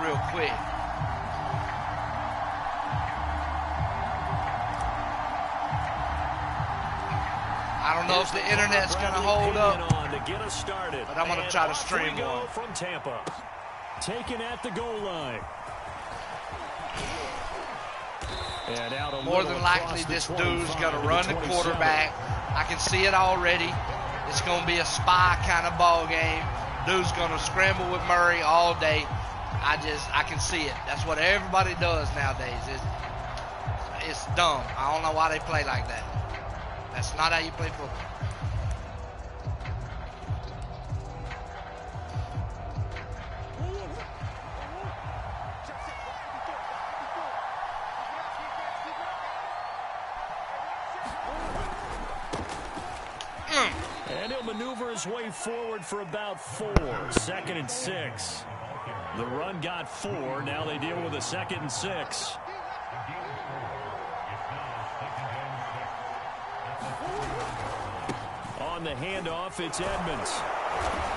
real quick. I don't know if the internet's going to hold up, but I'm going to try to stream one. From Tampa, taken at the goal line. More than likely, this dude's going to run the quarterback. I can see it already. It's going to be a spy kind of ball game. Dude's going to scramble with Murray all day. I can see it. That's what everybody does nowadays. It's dumb. I don't know why they play like that. That's not how you play football. And he'll maneuver his way forward for about 4. 2nd and 6. The run got 4. Now they deal with a 2nd and 6. On the handoff, it's Edmonds.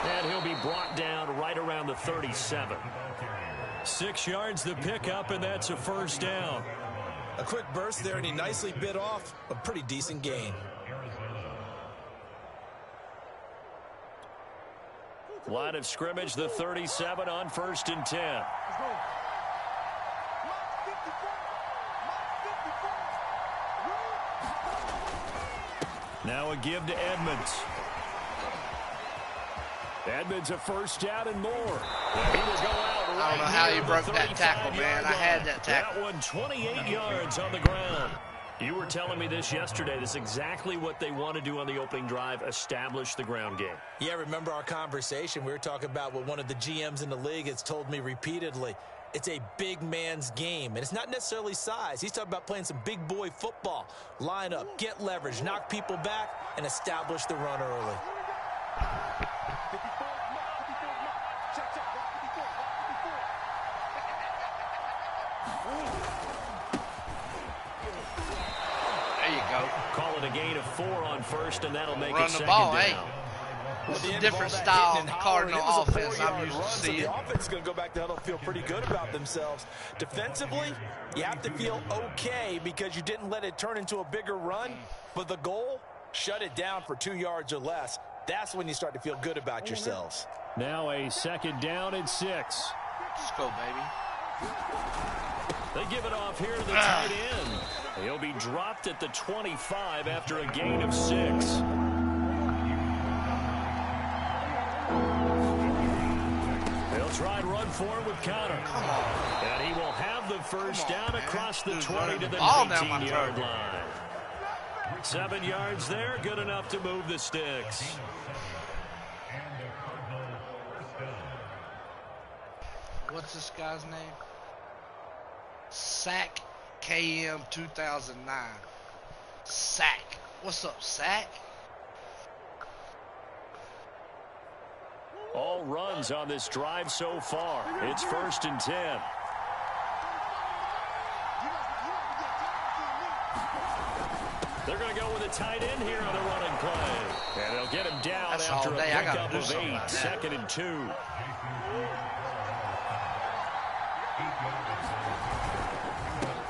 And he'll be brought down right around the 37. 6 yards the pickup, and that's a first down. A quick burst there, and he nicely bit off a pretty decent gain. Line of scrimmage, the 37 on 1st and 10. Now a give to Edmonds. Edmonds a first down and more. And he will go out I don't know how you broke that tackle, man. I had that tackle. That one 28 yards on the ground. You were telling me this yesterday. This is exactly what they want to do on the opening drive, establish the ground game. Yeah, remember our conversation? We were talking about what one of the GMs in the league has told me repeatedly. It's a big man's game, and it's not necessarily size. He's talking about playing some big boy football. Line up, get leverage, knock people back, and establish the run early. Call it a gain of 4 on 1st, and that'll make Run it the 2nd ball, down. hey. It's a different style Cardinal offense I'm used to seeing. The offense is going to go back to huddle, feel pretty good about themselves. Defensively, you have to feel okay because you didn't let it turn into a bigger run. But the goal, shut it down for 2 yards or less. That's when you start to feel good about yourselves. Now a 2nd down and 6. Let's go, baby. They give it off here to the tight end. He'll be dropped at the 25 after a gain of 6. They'll try and run forward with Connor. And he will have the first down across the 20 to the 19-yard line. 7 yards there, good enough to move the sticks. What's this guy's name? Sack KM 2009. Sack. What's up, Sack? All runs on this drive so far. It's 1st and 10. They're going to go with a tight end here on the running play. And they'll get him down That's after a pickup of 8. Like 2nd and 2.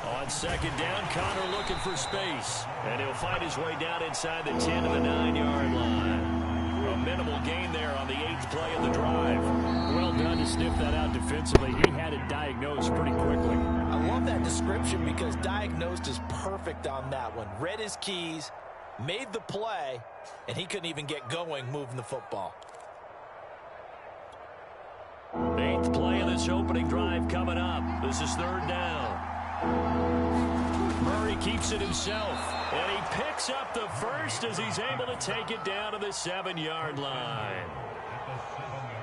On 2nd down, Connor looking for space. And he'll find his way down inside the 10 to the 9-yard line. A minimal gain there on the 8th play of the drive. Well done to sniff that out defensively. He had it diagnosed pretty quickly. I love that description because diagnosed is perfect on that one. Read his keys, made the play, and he couldn't even get going moving the football. 8th play of this opening drive coming up. This is 3rd down. Murray keeps it himself, and he picks up the first as he's able to take it down to the 7-yard line.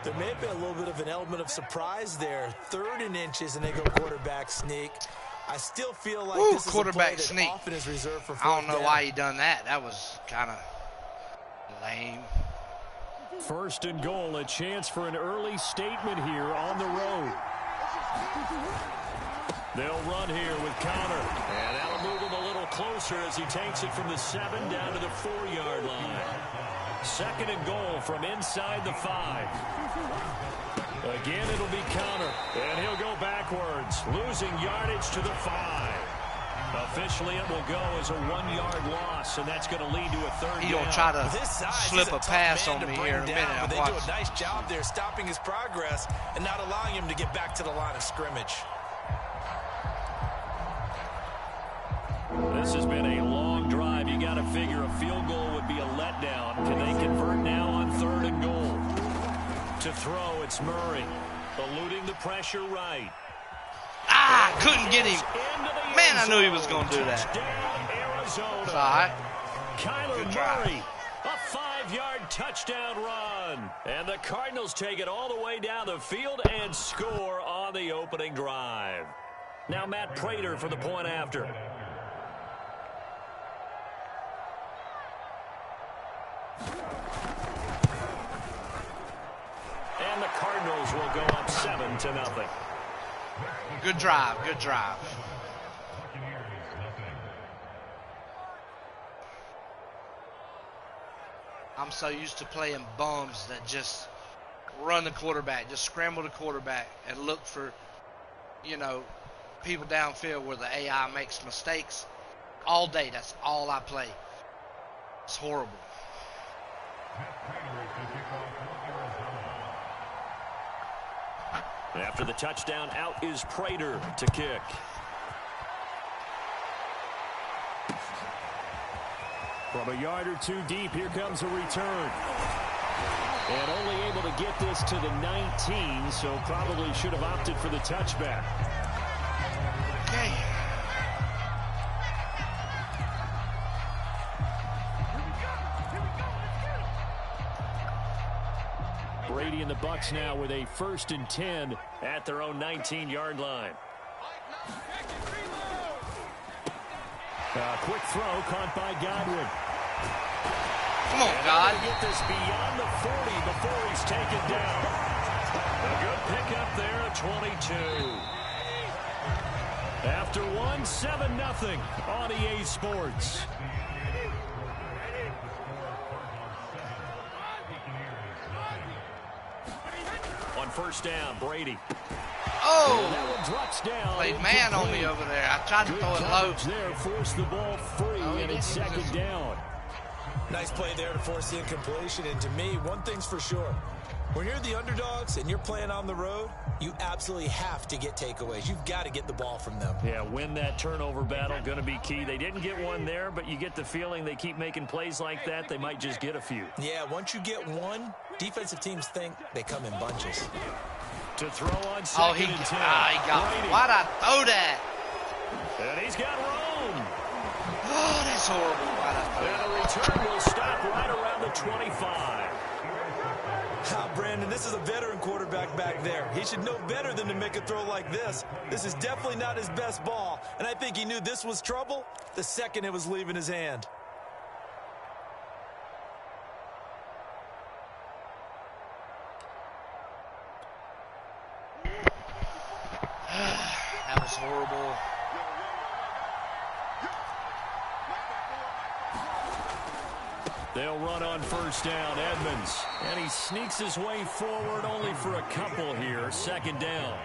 There may have been a little bit of an element of surprise there. 3rd and inches, and they go quarterback sneak. I still feel like this is quarterback a play that sneak. often is reserved for 4th I don't know down. why he done that. That was kind of lame. 1st and goal, a chance for an early statement here on the road. They'll run here with Connor. And that'll move him a little closer as he takes it from the 7 down to the 4-yard line. 2nd and goal from inside the 5. Again, it'll be Connor. And he'll go back Edmonds losing yardage to the 5. Officially, it will go as a 1-yard loss, and that's going to lead to a third down. He'll try to slip a pass on me here in a minute. But they do a nice job there stopping his progress and not allowing him to get back to the line of scrimmage. This has been a long drive. You got to figure a field goal would be a letdown. Can they convert now on 3rd and goal? To throw, it's Murray. Eluding the pressure right. Ah, couldn't get him. Man, I knew he was going to do that. It's all right. Kyler Murray, a 5-yard touchdown run. And the Cardinals take it all the way down the field and score on the opening drive. Now Matt Prater for the point after. And the Cardinals will go up 7-0. Good drive, good drive. I'm so used to playing bums that just run the quarterback, just scramble the quarterback and look for, you know, people downfield where the AI makes mistakes. All day, that's all I play. It's horrible. After the touchdown, out is Prater to kick. From a yard or two deep, here comes a return. And only able to get this to the 19, so probably should have opted for the touchback. Okay. Brady and the Bucs now with a 1st and 10 at their own 19-yard line. Quick throw caught by Godwin. Come on, God. Get this beyond the 40 before he's taken down. A good pickup there at 22. After 7-0 on EA Sports. On 1st down, Brady. Oh! That one drops down. Played man on me over there. I tried to throw it low. There, forced the ball free, and it's 2nd down. Nice play there to force the incompletion. And to me, one thing's for sure. When you're the underdogs and you're playing on the road, you absolutely have to get takeaways. You've got to get the ball from them. Yeah, win that turnover battle, going to be key. They didn't get one there, but you get the feeling they keep making plays like that, they might just get a few. Yeah, once you get one, defensive teams think they come in bunches. To throw on 2nd and 10. He got me. Why'd I throw that? And he's got room. Oh, that's horrible. Why'd I throw that? And a return will stop right around the 25. Brandon, this is a veteran quarterback back there. He should know better than to make a throw like this. This is definitely not his best ball, and I think he knew this was trouble the second it was leaving his hand. That was horrible. They'll run on 1st down, Edmonds. And he sneaks his way forward only for a couple here. 2nd down.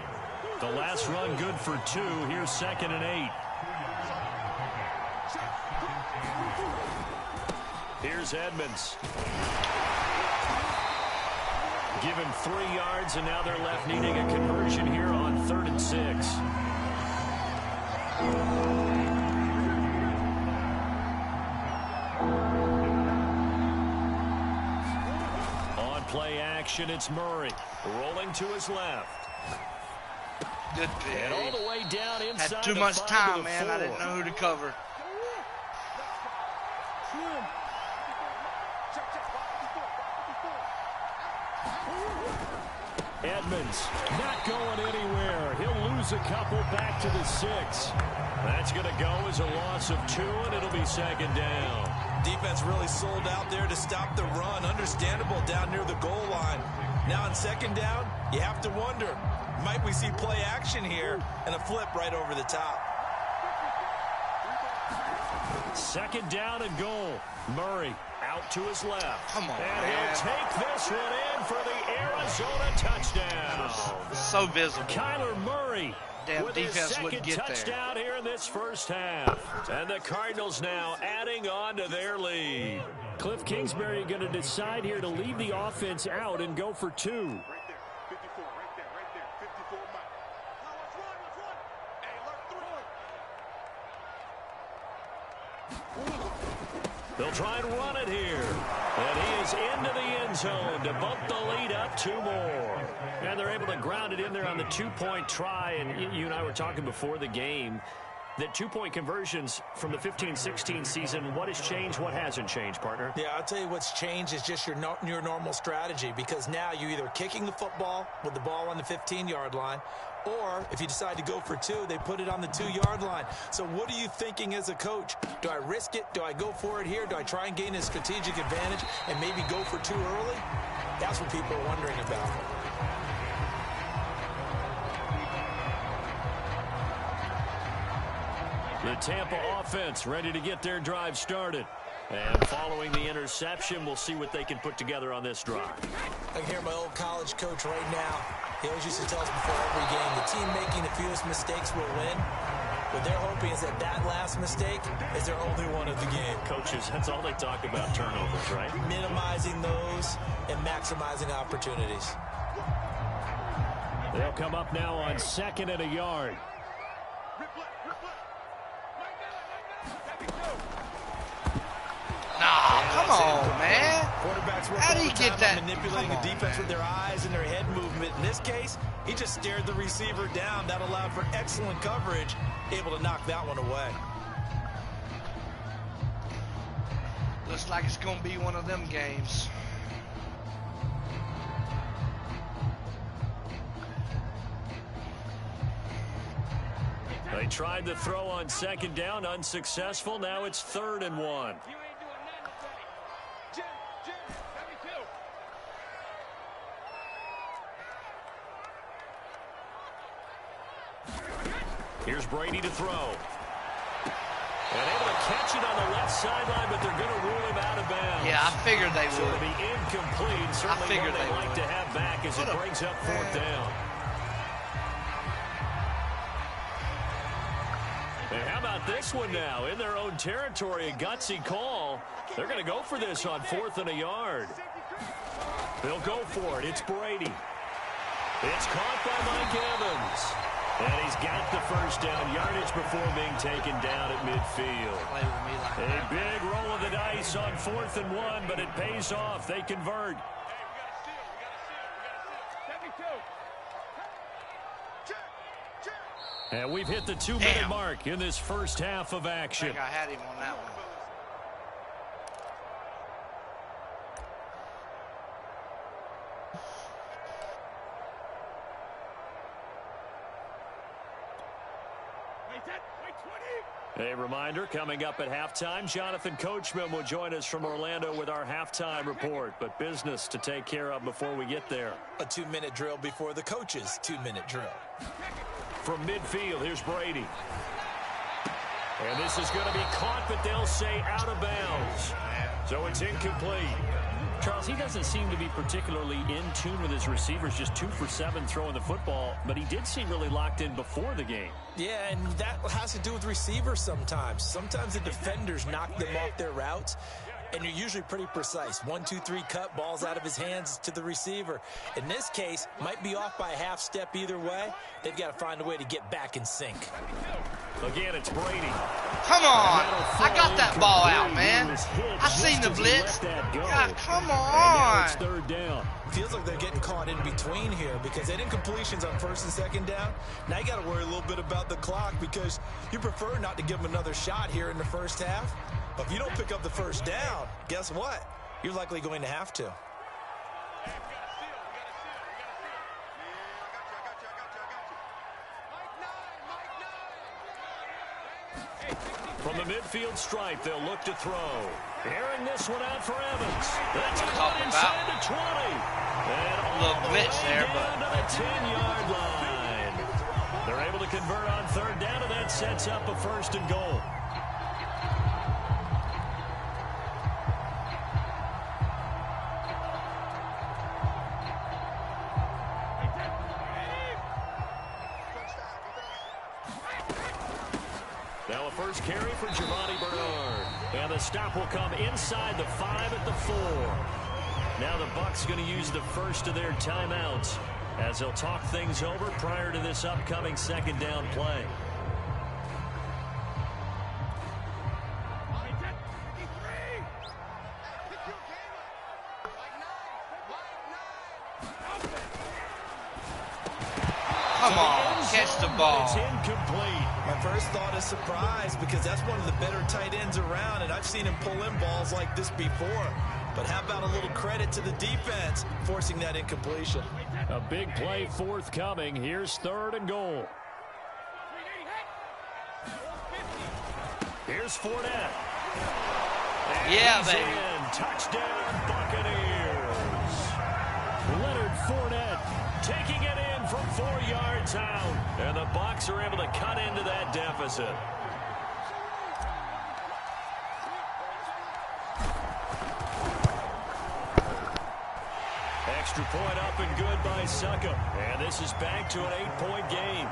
The last run good for 2. Here's 2nd and 8. Here's Edmonds. Given 3 yards, and now they're left needing a conversion here on 3rd and 6. Play action, it's Murray rolling to his left. Good play. And all the way down inside. Had too much time, man. I didn't know who to cover. Edmonds not going anywhere. He'll lose a couple back to the 6. That's going to go as a loss of 2, and it'll be 2nd down. Defense really sold out there to stop the run. Understandable down near the goal line. Now on 2nd down, you have to wonder, might we see play action here and a flip right over the top? 2nd down and goal. Murray out to his left. Come on, and man. he'll take this one in for the Arizona touchdown. So visible. Kyler Murray damn defense wouldn't get there. Touchdown here in this first half. And the Cardinals now adding on to their lead. Cliff Kingsbury going to decide here to leave the offense out and go for 2. They'll try and run it here. And he is into the end zone to bump the lead up 2 more. And they're able to ground it in there on the 2-point try. And you and I were talking before the game that 2-point conversions from the 15-16 season, what has changed, what hasn't changed, partner? Yeah, I'll tell you what's changed is just your normal strategy, because now you're either kicking the football with the ball on the 15-yard line, or if you decide to go for 2, they put it on the 2-yard line. So what are you thinking as a coach? Do I risk it? Do I go for it here? Do I try and gain a strategic advantage and maybe go for 2 early? That's what people are wondering about. The Tampa offense ready to get their drive started. And following the interception, we'll see what they can put together on this drive. I can hear my old college coach right now. He always used to tell us before every game, the team making the fewest mistakes will win. What they're hoping is that last mistake is their only one of the game. Coaches, that's all they talk about, turnovers, right? Minimizing those and maximizing opportunities. They'll come up now on 2nd and a yard. Come on, man. How do you get that? Manipulating the defense with their eyes and their head movement. In this case, he just stared the receiver down. That allowed for excellent coverage, able to knock that one away. Looks like it's going to be one of them games. They tried to throw on 2nd down, unsuccessful. Now it's 3rd and 1. Here's Brady to throw. And able to catch it on the left sideline, but they're going to rule him out of bounds. Yeah, I figured they So would. it'll be incomplete. Certainly one they'd like to have back as it brings up 4th down. And how about this one now? In their own territory, a gutsy call. They're going to go for this on 4th and a yard. They'll go for it. It's Brady. It's caught by Mike Evans. And he's got the first down, yardage before being taken down at midfield. A big roll of the dice on 4th and 1, but it pays off. They convert. And we've hit the 2-minute mark in this first half of action. I think I had him on that one. A reminder, coming up at halftime, Jonathan Coachman will join us from Orlando with our halftime report. But business to take care of before we get there. A 2-minute drill before the coach's 2-minute drill. From midfield, here's Brady. And this is going to be caught, but they'll say out of bounds. So it's incomplete. Charles, he doesn't seem to be particularly in tune with his receivers, just 2 for 7 throwing the football, but he did seem really locked in before the game. Yeah, and that has to do with receivers sometimes. Sometimes the defenders knock them off their routes, and you're usually pretty precise. 1, 2, 3 cut, balls out of his hands to the receiver. In this case, might be off by a half step either way. They've got to find a way to get back in sync. Again, it's Brady. Come on. I got that ball out, man. I seen the blitz. God, come on. It's 3rd down. Feels like they're getting caught in between here because they didn't incompletions on 1st and 2nd down. Now you got to worry a little bit about the clock because you prefer not to give them another shot here in the first half. But if you don't pick up the first down, guess what? You're likely going to have to. From the midfield stripe, they'll look to throw. Airing this one out for Evans. That's caught inside the 20. And a little blitz there, but down to the 10-yard line. They're able to convert on 3rd down, and that sets up a 1st and goal. Now a first carry for Giovanni Bernard. And the stop will come inside the 5 at the 4. Now the Bucs going to use the first of their timeouts as they'll talk things over prior to this upcoming second down play. Come on, catch the ball. It's incomplete. My first thought is surprise because that's one of the better tight ends around, and I've seen him pull in balls like this before. But how about a little credit to the defense forcing that incompletion? A big play forthcoming. Here's 3rd and goal. Here's Fournette. And Yeah, he's baby. in. Touchdown, Buccaneers. Leonard Fournette taking it in from 4 yards out. And the Bucs are able to cut into that deficit. Extra point up and good by Suckup. And this is back to an 8-point game.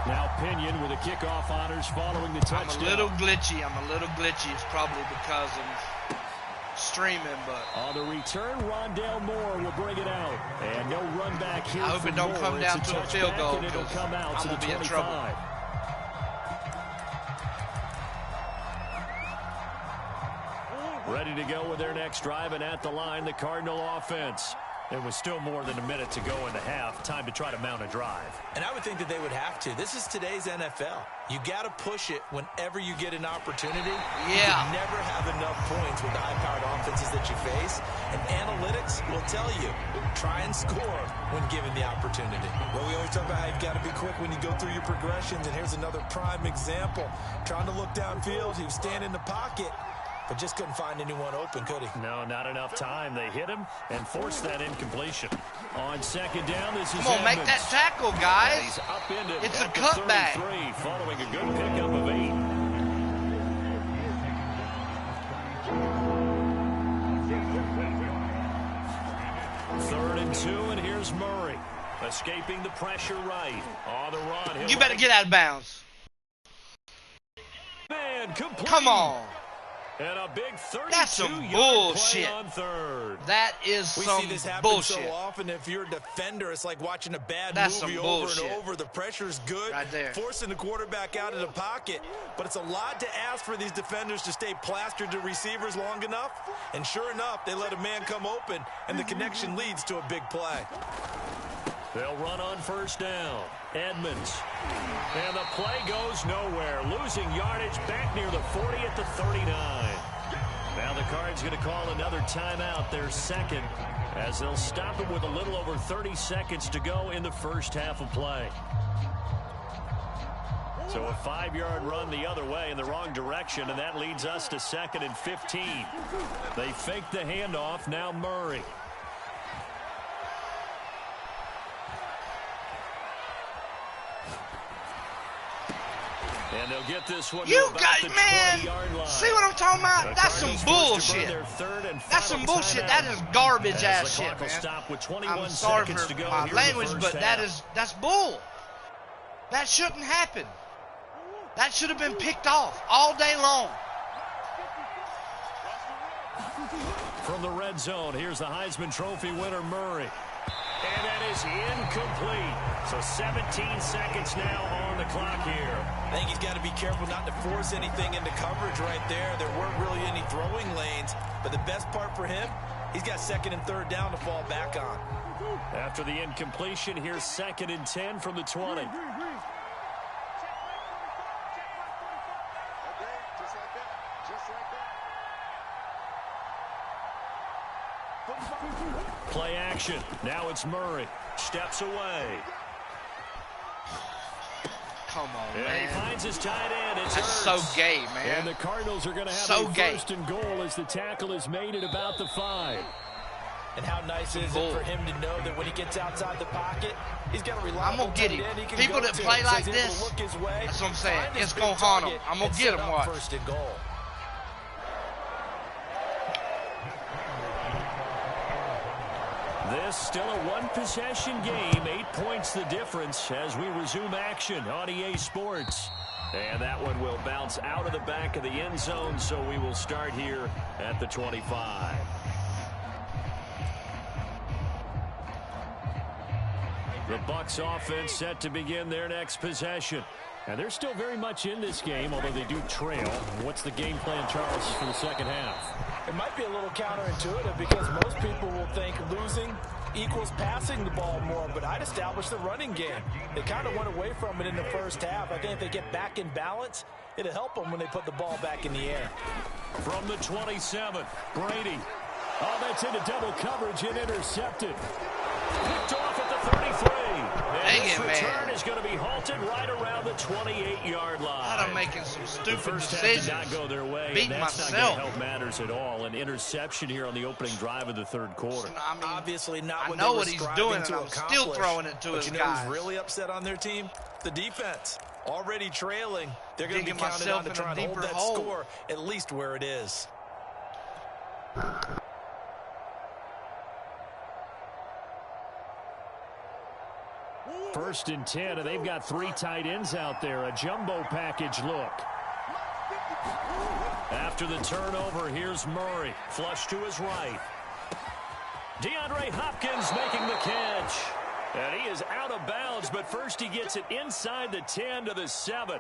Now Pinion with the kickoff honors following the touchdown. I'm a little glitchy. It's probably because I'm streaming, but on the return, Rondale Moore will bring it out. And no run back here. I hope it don't come down to a field goal, and it'll come out I'm to the going to be in 25. trouble. Ready to go with their next drive, and at the line, the Cardinal offense. There was still more than a minute to go in the half. Time to try to mount a drive. And I would think that they would have to. This is today's NFL. You got to push it whenever you get an opportunity. Yeah. You never have enough points with the high-powered offenses that you face. And analytics will tell you, try and score when given the opportunity. Well, we always talk about how you've got to be quick when you go through your progressions. And here's another prime example. Trying to look downfield. He was standing in the pocket, but just couldn't find anyone open, could he? No, not enough time. They hit him and forced that incompletion. On second down, this is Come on, make that tackle, guys. He's upended It's a at the cutback. 33, following a good pickup of 8. Third and 2, and here's Murray. Escaping the pressure right. On the run. You better get out of bounds. Man, complete. Come on. And a big 32-yard That's some bullshit. play on third. That is We some see this happen bullshit. so often. If you're a defender, it's like watching a bad That's movie some over bullshit. and over. The pressure's good. Right there. Forcing the quarterback out of the pocket. But it's a lot to ask for these defenders to stay plastered to receivers long enough. And sure enough, they let a man come open, and the connection leads to a big play. They'll run on first down. Edmonds. And the play goes nowhere. Losing yardage back near the 40 at the 39. Now the Cards going to call another timeout, their second, as they'll stop it with a little over 30 seconds to go in the first half of play. So a 5-yard run the other way in the wrong direction, and that leads us to 2nd and 15. They fake the handoff, now Murray. And they'll get this one. You got, man, see what I'm talking about? That's some bullshit. That's some bullshit. That is garbage ass shit, man. I'm sorry for my language, but that's bull. That shouldn't happen. That should have been picked off all day long. From the red zone, here's the Heisman Trophy winner, Murray. And that is incomplete. So 17 seconds now on the clock here. I think he's got to be careful not to force anything into coverage right there. There weren't really any throwing lanes. But the best part for him, he's got 2nd and 3rd down to fall back on. After the incompletion, here's 2nd and 10 from the 20. Play action. Now it's Murray. Steps away. Come on, And man. he finds his tight end. It's That's so Ertz. gay, man. And the Cardinals are going to have So a gay. 1st and goal as the tackle is made at about the 5. And how nice is it for him to know that when he gets outside the pocket, he's got a reliable I'm going to get tight him. end he can People go that to. play So like he's able to this, look his way, that's what I'm saying. find his It's big going to haunt target, him. I'm going and to get set him, up watch. 1st and goal. This still a one-possession game. 8 points the difference as we resume action on EA Sports. And that one will bounce out of the back of the end zone, so we will start here at the 25. The Bucs offense set to begin their next possession. And they're still very much in this game, although they do trail. What's the game plan, Charles, for the second half? It might be a little counterintuitive because most people will think losing equals passing the ball more, but I'd establish the running game. They kind of went away from it in the first half. I think if they get back in balance, it'll help them when they put the ball back in the air. From the 27, Brady. Oh, that's into double coverage and intercepted. Picked off at the 33. And this return is going to be halted right around the 28-yard line. I'm making some stupid first decisions. Half did not go their way. Beating that's myself. Not going to help matters at all. An interception here on the opening drive of the third quarter. I mean, obviously not what I know they what were he's striving doing, to and I'm accomplish. still throwing it to but his you know guys. who's really upset on their team? The defense. Already trailing. They're going to be counted on to try and hold that score at least where it is. First and 10, and they've got 3 tight ends out there. A jumbo package look. After the turnover, here's Murray. Flush to his right. DeAndre Hopkins making the catch. And he is out of bounds, but first he gets it inside the 10 to the 7.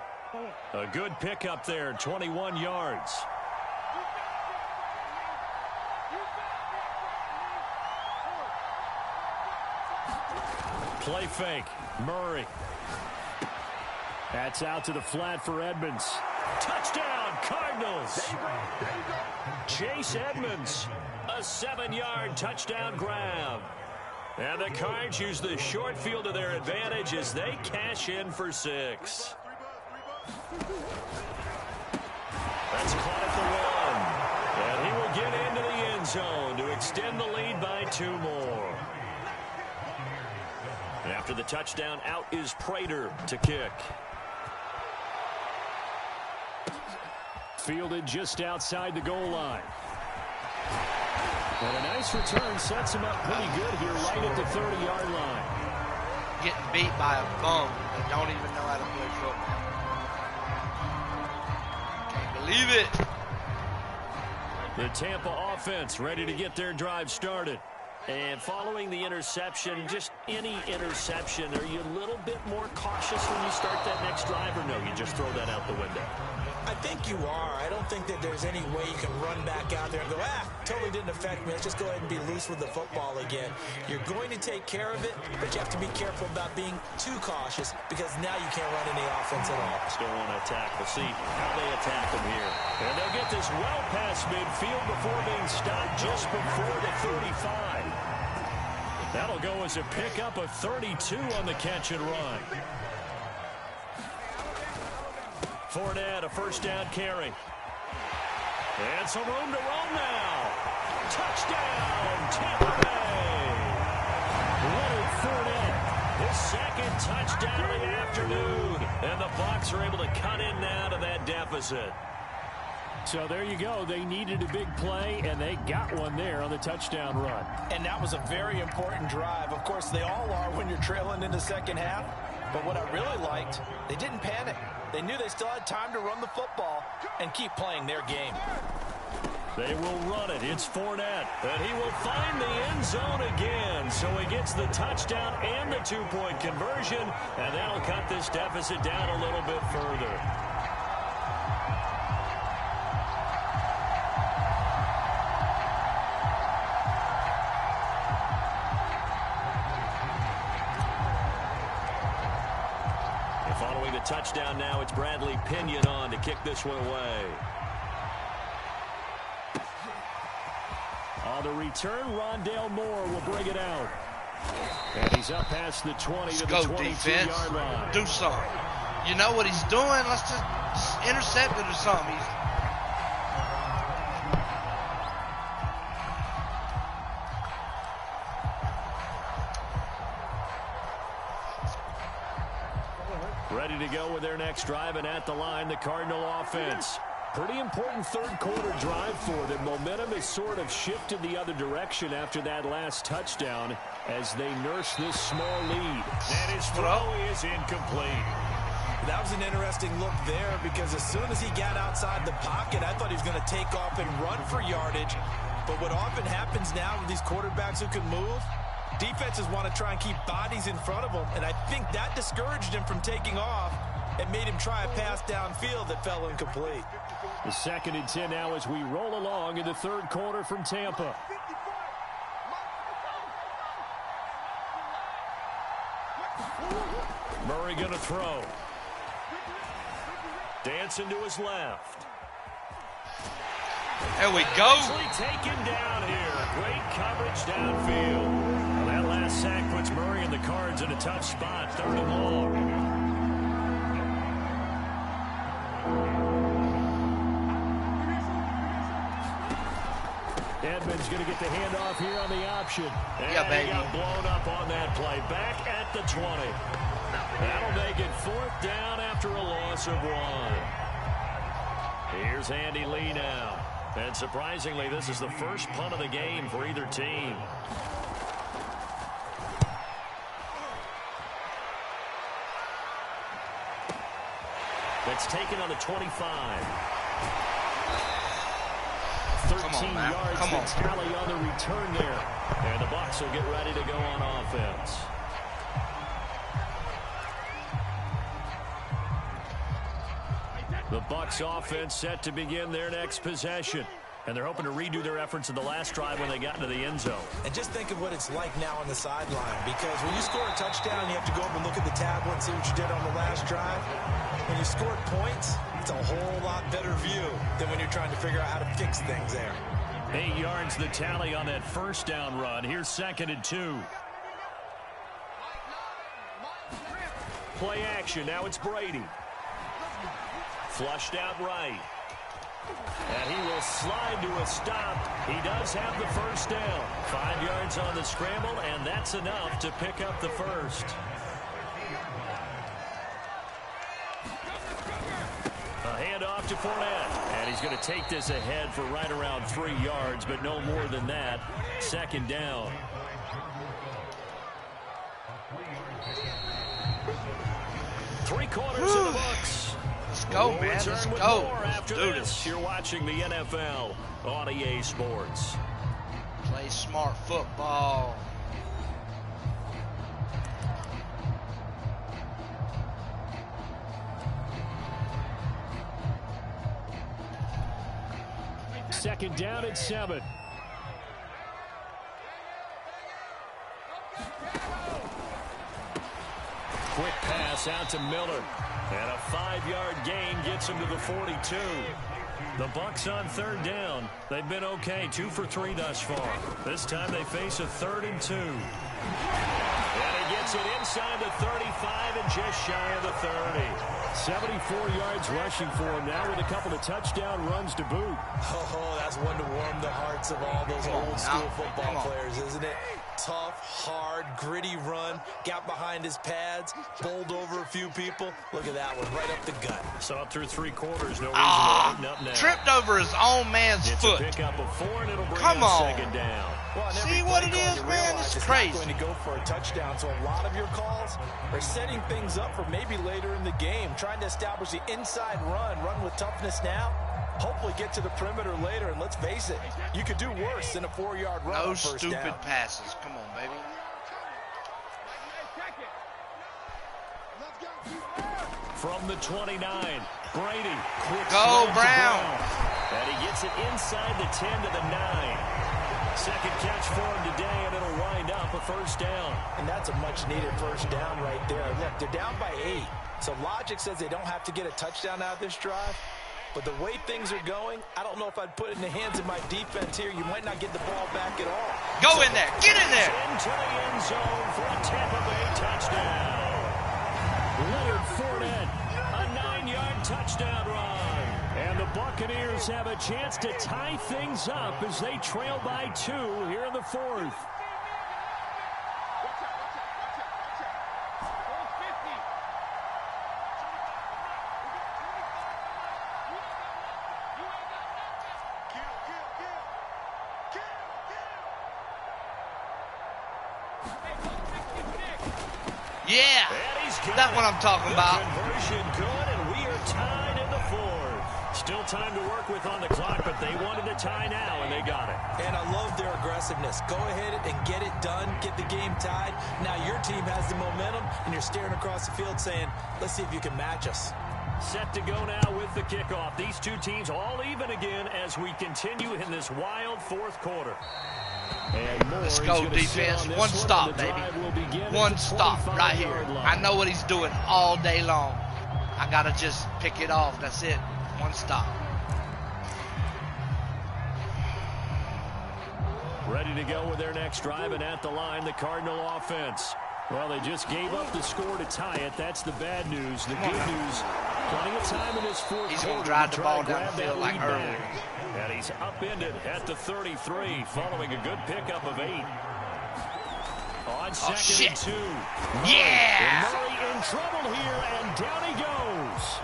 A good pickup there, 21 yards. Play fake. Murray. That's out to the flat for Edmonds. Touchdown, Cardinals. Chase Edmonds. A 7-yard touchdown grab. And the Cards use the short field to their advantage as they cash in for 6. That's caught at the 1. And he will get into the end zone to extend the lead by 2 more. After the touchdown, out is Prater to kick. Fielded just outside the goal line. And a nice return sets him up pretty good here right at the 30-yard line. Getting beat by a bum that don't even know how to play football. Can't believe it. The Tampa offense ready to get their drive started. And following the interception, just any interception, are you a little bit more cautious when you start that next drive, or no, you just throw that out the window? I think you are. I don't think that there's any way you can run back out there and go, totally didn't affect me. Let's just go ahead and be loose with the football again. You're going to take care of it, but you have to be careful about being too cautious because now you can't run any offense at all. Still want to attack. We'll see how they attack them here. And they'll get this well past midfield before being stopped just before the 35. That'll go as a pickup of 32 on the catch and run. Fournette, a first down carry. And some room to roam now. Touchdown, Tampa Bay. Leonard Fournette, his second touchdown of the afternoon. And the Bucs are able to cut in now to that deficit. So there you go. They needed a big play, and they got one there on the touchdown run. And that was a very important drive. Of course, they all are when you're trailing in the second half. But what I really liked, they didn't panic. They knew they still had time to run the football and keep playing their game. They will run it. It's Fournette. And he will find the end zone again. So he gets the touchdown and the 2-point conversion. And that'll cut this deficit down a little bit further. Following the touchdown now, it's Bradley Pinion on to kick this one away. On the return, Rondale Moore will bring it out. And he's up past the 20 to the 22-yard line. Do something. You know what he's doing? Let's just intercept it or something. Ready to go with their next drive, and at the line, the Cardinal offense. Pretty important third-quarter drive for them. Momentum has sort of shifted the other direction after that last touchdown as they nurse this small lead. And his throw is incomplete. That was an interesting look there because as soon as he got outside the pocket, I thought he was going to take off and run for yardage. But what often happens now with these quarterbacks who can move, defenses want to try and keep bodies in front of them, and I think that discouraged him from taking off and made him try a pass downfield that fell incomplete. The 2nd and 10 now as we roll along in the third quarter from Tampa. Murray going to throw. Dancing to his left. There we go. Taken down here. Great coverage downfield. Well, that last sack puts Murray and the Cards in a tough spot. 3rd and long. Edmonds going to get the handoff here on the option. And yeah, baby. He got blown up on that play. Back at the 20. That'll make it 4th down after a loss of 1. Here's Andy Lee now. And surprisingly, this is the first punt of the game for either team. That's taken on the 25. 13 yards to tally on the return there. And the Bucs will get ready to go on offense. The Bucs offense set to begin their next possession. And they're hoping to redo their efforts in the last drive when they got into the end zone. And just think of what it's like now on the sideline. Because when you score a touchdown, you have to go up and look at the tablet and see what you did on the last drive. When you scored points, it's a whole lot better view than when you're trying to figure out how to fix things there. 8 yards the tally on that first down run. Here's 2nd and 2. Play action. Now it's Brady. Flushed out right. And he will slide to a stop. He does have the first down. 5 yards on the scramble, and that's enough to pick up the first. A handoff to Fournette. And he's going to take this ahead for right around 3 yards, but no more than that. 2nd down. Three-quarters in the books. Let's go, man. Let's go. After this, you're watching the NFL on EA Sports. Play smart football. Second down at 7. Quick pass out to Miller. And a 5-yard gain gets him to the 42. The Bucs on 3rd down. They've been okay, 2 for 3 thus far. This time they face a 3rd and 2. And he gets it inside the 35 and just shy of the 30. 74 yards rushing for him now with a couple of touchdown runs to boot. Oh, that's one to warm the hearts of all those old school football players, isn't it? Tough, hard, gritty run. Got behind his pads, bowled over a few people. Look at that one, right up the gut. Saw it through 3 quarters. No reason to lighten up now. Tripped over his own man's foot. It's a pickup of 4, and it'll bring Come up on. 2nd down. Well, see what it is, man? It's crazy. Not going to go for a touchdown, so a lot of your calls are setting things up for maybe later in the game, trying to establish the inside run with toughness now. Hopefully get to the perimeter later, and let's face it, you could do worse than a 4-yard run on first down. No stupid passes. Come on, baby. From the 29, Brady. Go, Brown. And he gets it inside the 10 to the 9. Second catch for him today, and it'll wind up a first down. And that's a much-needed first down right there. Look, they're down by 8, so logic says they don't have to get a touchdown out of this drive. But the way things are going, I don't know if I'd put it in the hands of my defense here. You might not get the ball back at all. Go in there. Get in there. Into the end zone for a Tampa Bay touchdown. Leonard Fournette, a 9-yard touchdown run. And the Buccaneers have a chance to tie things up as they trail by 2 here in the 4th. That's what I'm talking about. Conversion good, and we are tied in the fourth. Still time to work with on the clock, but they wanted to tie now, and they got it. And I love their aggressiveness. Go ahead and get it done, get the game tied. Now your team has the momentum, and you're staring across the field saying, let's see if you can match us. Set to go now with the kickoff. These two teams all even again as we continue in this wild fourth quarter. And let's go, defense. One stop, baby. One stop right here. I know what he's doing all day long. I got to just pick it off. That's it. One stop. Ready to go with their next drive, and at the line, the Cardinal offense. Well, they just gave up the score to tie it. That's the bad news. The good news, plenty of time in this fourth he's quarter going to drive the ball to down the field like earlier. And he's upended at the 33, following a good pickup of 8. On second and 2. Yeah! Murray in trouble here, and down he goes.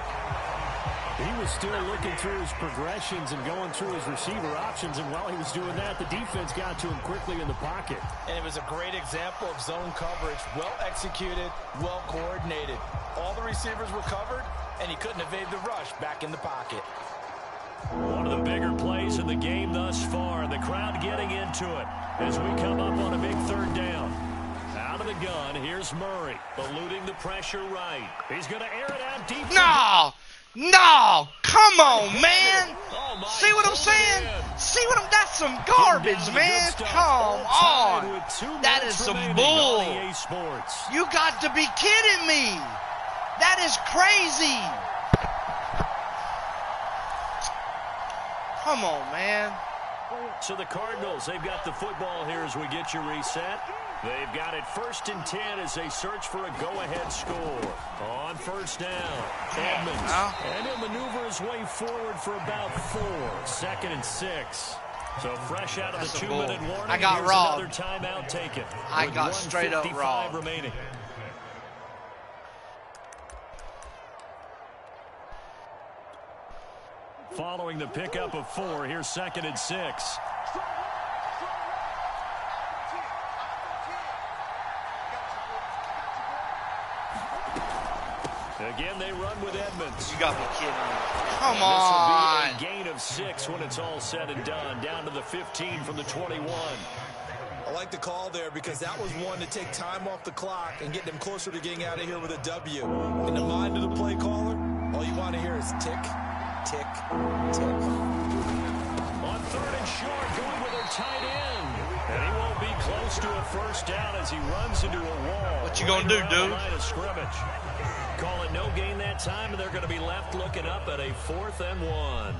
He was still looking through his progressions and going through his receiver options, and while he was doing that, the defense got to him quickly in the pocket. And it was a great example of zone coverage. Well executed, well coordinated. All the receivers were covered, and he couldn't evade the rush back in the pocket. One of the bigger plays in the game thus far, and the crowd getting into it as we come up on a big third down. Out of the gun, here's Murray, eluding the pressure right. He's going to air it out deep. No, come on, man. See what I'm saying? See what I'm, that's some garbage, man. Come on. That is some bull. You got to be kidding me. That is crazy. Come on, man. So the Cardinals, they've got the football here as we get you reset. They've got it 1st and 10 as they search for a go-ahead score. On first down, Edmonds. And he'll maneuver his way forward for about 4. 2nd and 6. So fresh out of the 2-minute warning, I got robbed. Another timeout taken. I got straight up robbed. Remaining. Following the pickup of 4, here's 2nd and 6. Again, they run with Edmonds. You got me kidding me. Come on. This will be a gain of 6 when it's all said and done. Down to the 15 from the 21. I like the call there because that was one to take time off the clock and get them closer to getting out of here with a W. In the mind of the play caller, all you want to hear is tick, tick, tick. On 3rd and short, going with their tight end. And he won't be close to a first down as he runs into a wall. What you going to do, dude? Line of scrimmage. Call it no gain that time, and they're going to be left looking up at a 4th and 1.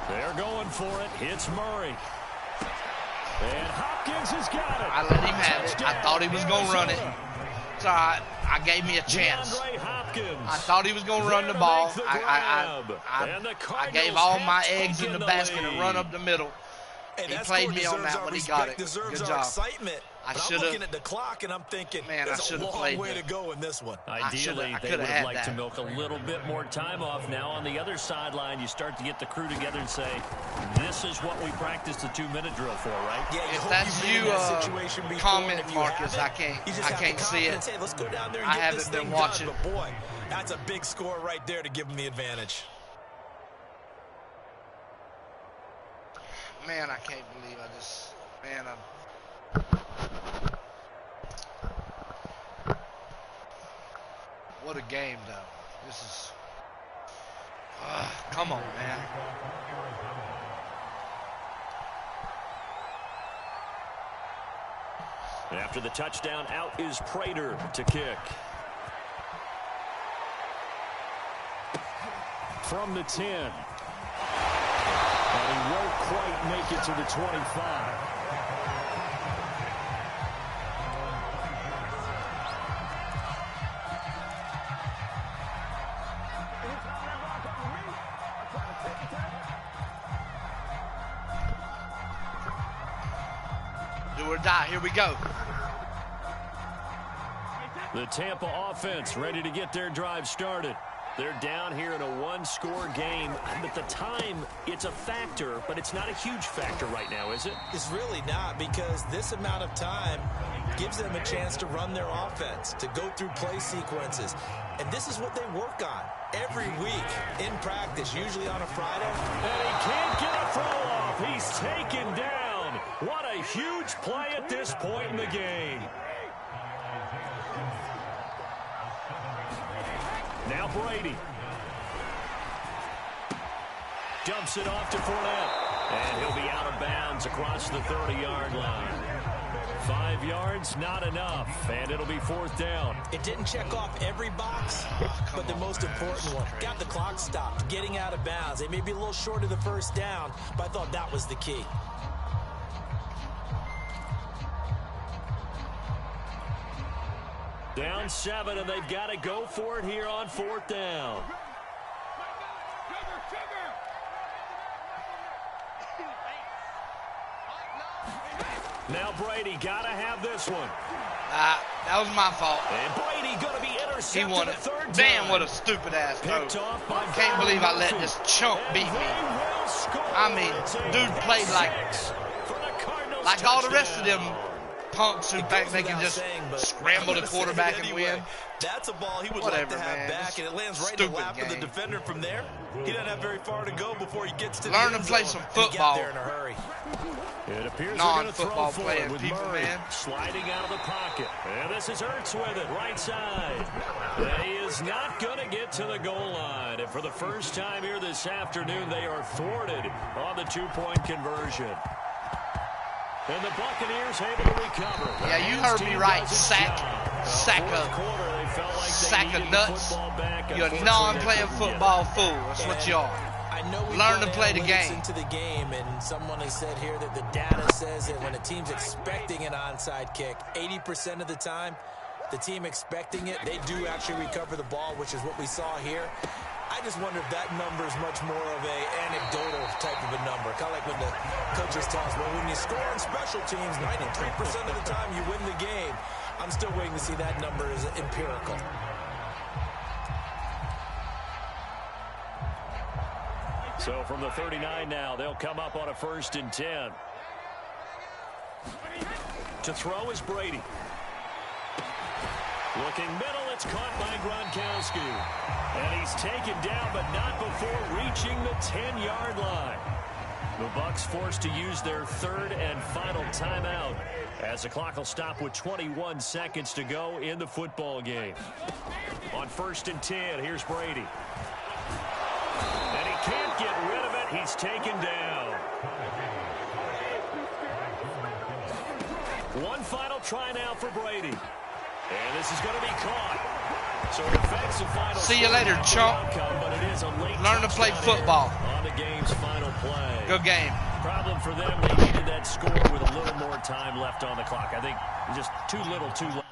They're going for it. It's Murray. And Hopkins has got it. I let him have it. I thought he was going to run it. It's all right. I gave me a chance. I thought he was going to run the ball. I gave all my eggs in the basket and run up the middle. He played me on that when he got it. Good job. I should have. I'm looking at the clock and I'm thinking, man, there's a long way to go in this one. Ideally, they would have liked to milk a little bit more time off. Now on the other sideline, you start to get the crew together and say, this is what we practiced the 2-minute drill for, right? Yeah, if that's you, comment, Marcus. I can't see it. Hey, let's go down there and I get haven't this been thing watching. Done. But boy, that's a big score right there to give them the advantage. Man, I can't believe I just, man, what a game, though. This is, come on, man. After the touchdown, out is Prater to kick. From the 10. And he won't quite make it to the 25. Do or die. Here we go. The Tampa offense ready to get their drive started. They're down here in a one-score game. At the time, it's a factor, but it's not a huge factor right now, is it? It's really not, because this amount of time gives them a chance to run their offense, to go through play sequences. And this is what they work on every week in practice, usually on a Friday. And he can't get a throw off. He's taken down. What a huge play at this point in the game. Now Brady. Dumps it off to Fournette. And he'll be out of bounds across the 30-yard line. 5 yards, not enough. And it'll be 4th down. It didn't check off every box, but the most important one. Got the clock stopped, getting out of bounds. They may be a little short of the first down, but I thought that was the key. Down 7, and they've got to go for it here on 4th down. Now Brady got to have this one. That was my fault. And Brady going to be intercepted. He won it. Damn, what a stupid ass throw. Can't believe I let this chump beat me. I mean, dude played like all the rest of them punks who think they can just scramble the quarterback and win. That's a ball he would like to have back, and it lands right in the lap of the defender from there. He doesn't have very far to go before he gets to the end zone. Learn to play some football. There in a hurry. It appears non-football playing people, Murray man. Sliding out of the pocket. And this is Ertz with it, right side. He is not going to get to the goal line. And for the first time here this afternoon, they are thwarted on the two-point conversion. And the Buccaneers able to recover. Yeah, you heard me right. Sack of nuts. You're a non-playing football fool. That's what you are. Learn to play the game. Into the game, and someone has said here that the data says that when a team's expecting an onside kick, 80% of the time, the team expecting it, they do actually recover the ball, which is what we saw here. I just wonder if that number is much more of a anecdotal type of a number. Kind of like when the coaches tell us, well, when you score on special teams, 93% of the time you win the game. I'm still waiting to see that number as empirical. So from the 39 now, they'll come up on a 1st and 10. To throw is Brady. Looking middle, it's caught by Gronkowski. And he's taken down, but not before reaching the 10-yard line. The Bucs forced to use their 3rd and final timeout, as the clock will stop with 21 seconds to go in the football game. On 1st and 10, here's Brady. And he can't get rid of it. He's taken down. One final try now for Brady. And this is going to be caught. So defensive final. See you later, chump. Learn to play football. On the game's final play. Good game. Problem for them, they needed that score with a little more time left on the clock. I think just too little, too late.